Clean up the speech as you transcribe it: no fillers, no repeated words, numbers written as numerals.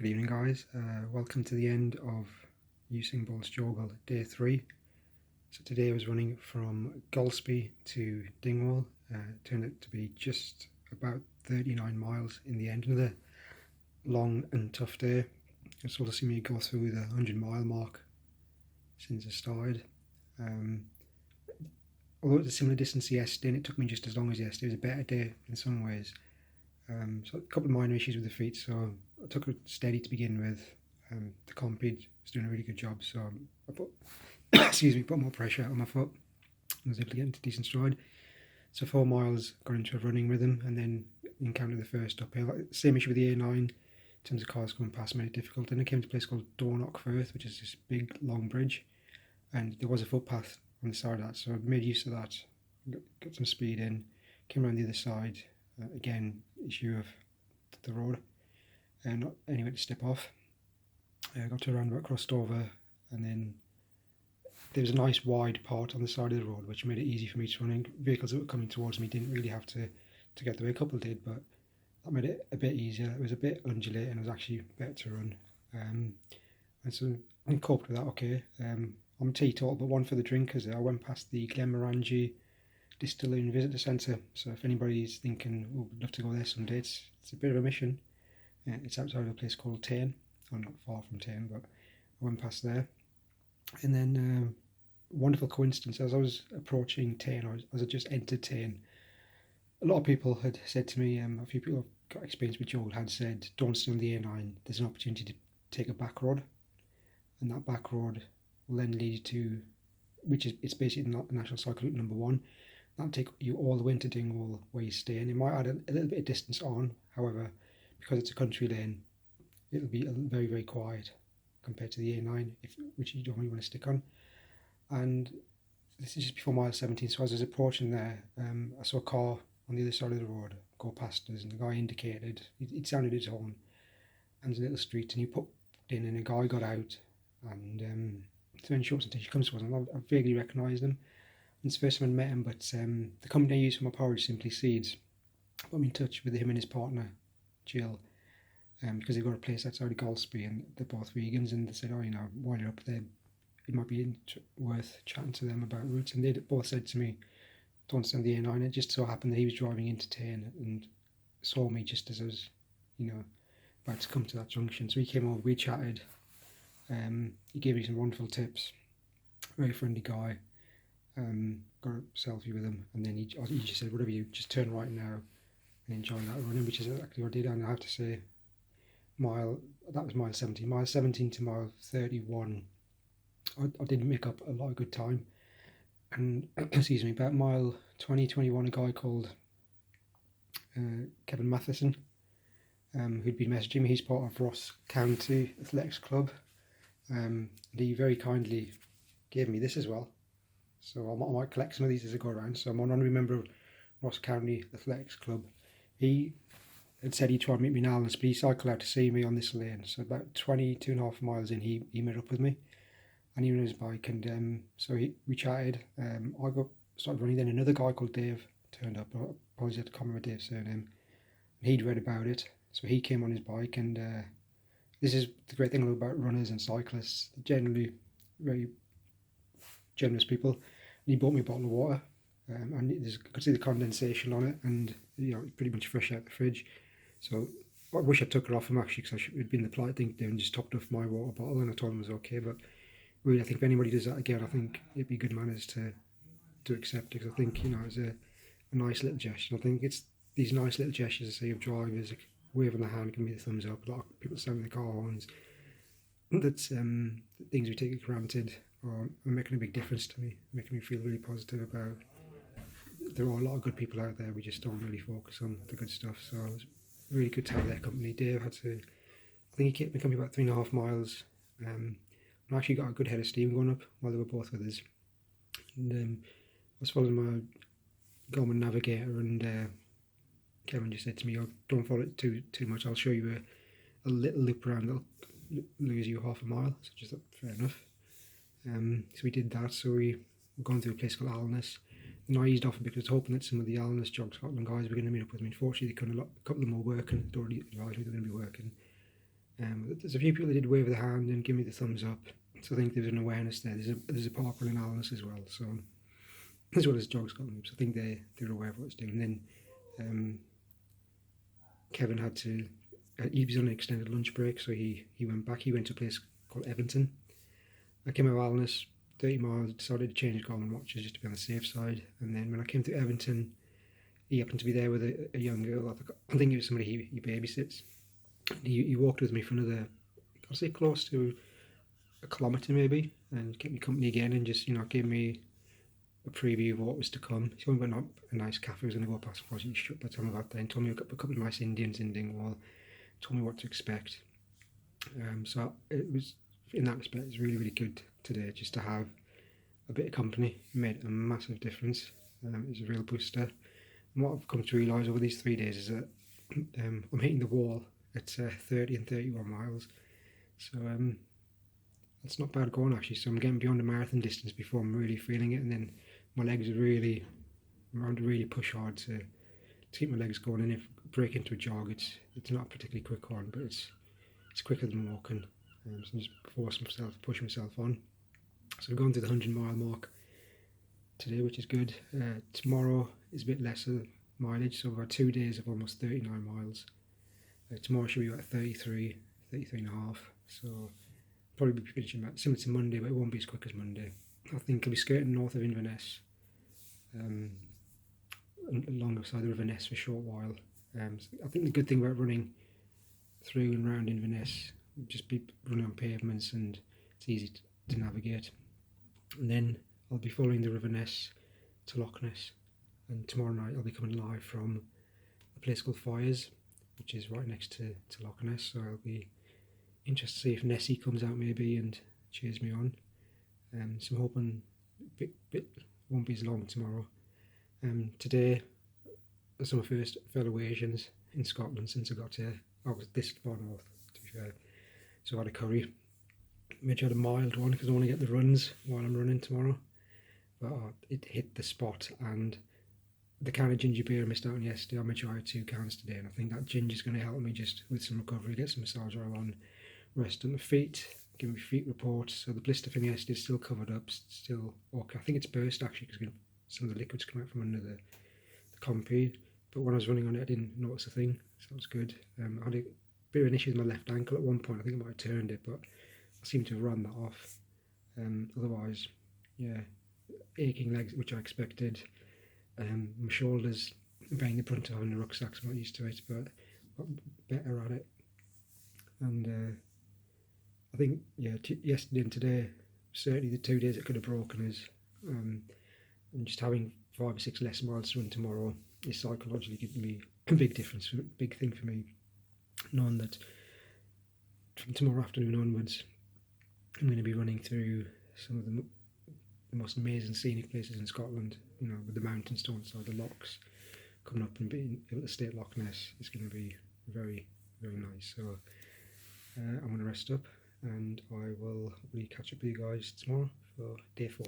Good evening, guys. Welcome to the end of Usingh Bolt JOGLE day 3. So today I was running from Golspie to Dingwall. Turned out to be just about 39 miles in the end. Another long and tough day. It's sort of seen me go through the 100-mile mark since I started. Although it's a similar distance to yesterday, and it took me just as long as yesterday, it was a better day in some ways. So a couple of minor issues with the feet, so I took it steady to begin with. The compede was doing a really good job, so I put put more pressure on my foot and was able to get into decent stride. So 4 miles, got into a running rhythm, and then encountered the first uphill. Same issue with the A9 in terms of cars coming past, made it difficult. Then I came to a place called Dornoch Firth, which is this big long bridge, and there was a footpath on the side of that, so I made use of that, got some speed in, came around the other side. Again, issue of the road, and not anywhere to step off. I got to a roundabout, crossed over, and then there was a nice wide part on the side of the road which made it easy for me to run. Vehicles that were coming towards me didn't really have to get the way. A couple did, but that made it a bit easier. It was a bit undulating, and it was actually better to run. And so I coped with that okay. I'm a teetotal, but one for the drinkers. I went past the Glenmorangie Distillery and Visitor Centre, so if anybody's thinking, oh, I'd love to go there someday, it's a bit of a mission. It's outside of a place called Tane, well, not far from Tane, but I went past there. And then wonderful coincidence, as I was approaching Tane, as I just entered Tane, a lot of people had said to me, a few people who've got experience with Joel had said, don't stay on the A9, there's an opportunity to take a back road, and that back road will then lead you to, it's basically the National Cycle Route number 1. That'll take you all the way into Dingwall where you stay, and it might add a little bit of distance on. However, because it's a country lane, it'll be very, very quiet compared to the A9, which you don't really want to stick on. And this is just before mile 17, so as I was approaching there, I saw a car on the other side of the road go past us, and the guy indicated, it sounded his horn, and there's a little street, and he put in, and a guy got out, and so in short, he comes to us, and I vaguely recognised him. It's the first time I met him, but the company I use for my porridge, Simply Seeds, put me in touch with him and his partner, Jill, because they've got a place outside of Golspie, and they're both vegans, and they said, oh, while you're up there, it might be worth chatting to them about routes, and they both said to me, don't stay on the A9. It just so happened that he was driving into Tane and saw me just as I was, about to come to that junction, so he came over, we chatted, he gave me some wonderful tips, very friendly guy. Got a selfie with him, and then he just said, whatever you just turn right now and enjoy that running, which is exactly what I did. And I have to say, that was mile 17. Mile 17 to mile 31, I did make up a lot of good time. And excuse me, about mile 20-21, a guy called Kevin Matheson, who'd been messaging me. He's part of Ross County Athletics Club, and he very kindly gave me this as well. So I might collect some of these as I go around. So I'm an honorary member of Ross County Athletics Club. He had said he'd try and meet me in Allen's, but he cycled out to see me on this lane. So about 22.5 miles in, he met up with me, and he was on his bike, and so we chatted. I started running. Then another guy called Dave turned up. I apologize, I can't remember Dave's surname. And he'd read about it, so he came on his bike. And this is the great thing about runners and cyclists. They're generally very generous people. And he bought me a bottle of water, and I could see the condensation on it, and it's pretty much fresh out the fridge. So I wish I took it off him, actually, because it'd been the polite thing to do and just topped off my water bottle, and I told him it was okay. But really, I think if anybody does that again, I think it'd be good manners to accept it, because I think it's a nice little gesture. I think it's these nice little gestures, I say, of drivers, like waving the hand, giving me the thumbs up. A lot of people sound the car horns. That's things we take for granted are making a big difference to me, making me feel really positive about. There are a lot of good people out there. We just don't really focus on the good stuff. So it was really good to have their company. Dave I think he kept me company about 3.5 miles. I actually got a good head of steam going up while they were both with us. And I was following my Garmin navigator, and Kevin just said to me, oh, don't follow it too much. I'll show you a little loop around that'll lose you 1/2 mile. So just fair enough. So we did that. So we were going through a place called Alness. And I eased off a bit because I was hoping that some of the Alness Jog Scotland guys were going to meet up with me. Unfortunately, they couldn't. A couple of them were working. They'd already advised me they were going to be working. There's a few people that did wave the hand and give me the thumbs up, so I think there's an awareness there. There's a park run in Alice as well, so as well as Jog Scotland, so I think they're aware of what it's doing. And then Kevin had to, he was on an extended lunch break, so he went back. He went to a place called Everton. I came out of Alice, 30 miles, decided to change Garmin watches just to be on the safe side. And then when I came to Everton, he happened to be there with a young girl. I think it was somebody he babysits. He walked with me for another, I'd say close to a kilometre maybe, and kept me company again, and just, gave me a preview of what was to come. He told me about a nice cafe I was going to go past before he shut by the time I got there, and told me a couple of nice Indians in Dingwall, told me what to expect. So it was, in that respect, it's really, really good today just to have a bit of company. It made a massive difference. It was a real booster. And what I've come to realise over these 3 days is that I'm hitting the wall at 30 and 31 miles. So that's not bad going actually. So I'm getting beyond the marathon distance before I'm really feeling it, and then my legs are really, I'm having to really push hard to keep my legs going. And if I break into a jog, it's not a particularly quick one, but it's quicker than walking. So I'm just push myself on. So I'm going to the 100-mile mark today, which is good. Tomorrow is a bit lesser mileage, so we've got 2 days of almost 39 miles. Tomorrow should be about 33 and a half. So probably be finishing about similar to Monday, but it won't be as quick as Monday. I think I'll be skirting north of Inverness, alongside the River Ness for a short while. So I think the good thing about running through and around Inverness, just be running on pavements, and it's easy to navigate. And then I'll be following the River Ness to Loch Ness, and tomorrow night I'll be coming live from a place called Fires, which is right next to Loch Ness. So I'll be interested to see if Nessie comes out maybe and cheers me on. So I'm hoping it won't be as long tomorrow. Today, some of my first fellow Asians in Scotland since I got here. I was this far north, to be fair. So I had a curry. Made sure I had a mild one because I want to get the runs while I'm running tomorrow. But it hit the spot, and the can of ginger beer I missed out on yesterday, I made sure I had 2 cans today, and I think that ginger's going to help me just with some recovery, get some massage oil on, rest on my feet, give me feet reports. So the blister thing yesterday is still covered up, still okay. I think it's burst actually because some of the liquids come out from under the compede, but when I was running on it I didn't notice a thing, so that was good. I had a bit of an issue with my left ankle at one point. I think I might have turned it, but I seem to have run that off. Otherwise, yeah, aching legs, which I expected. My shoulders being the brunt of having the rucksack, so I'm not used to it, but got better at it. And I think, yeah, yesterday and today, certainly the 2 days it could have broken us. And just having 5 or 6 less miles to run tomorrow is psychologically giving me a big difference, a big thing for me, knowing that from tomorrow afternoon onwards I'm going to be running through some of the most amazing scenic places in Scotland, with the mountains to one side, the lochs, coming up and being able to stay at Loch Ness is going to be very, very nice. So I'm going to rest up, and I will catch up with you guys tomorrow for day 4.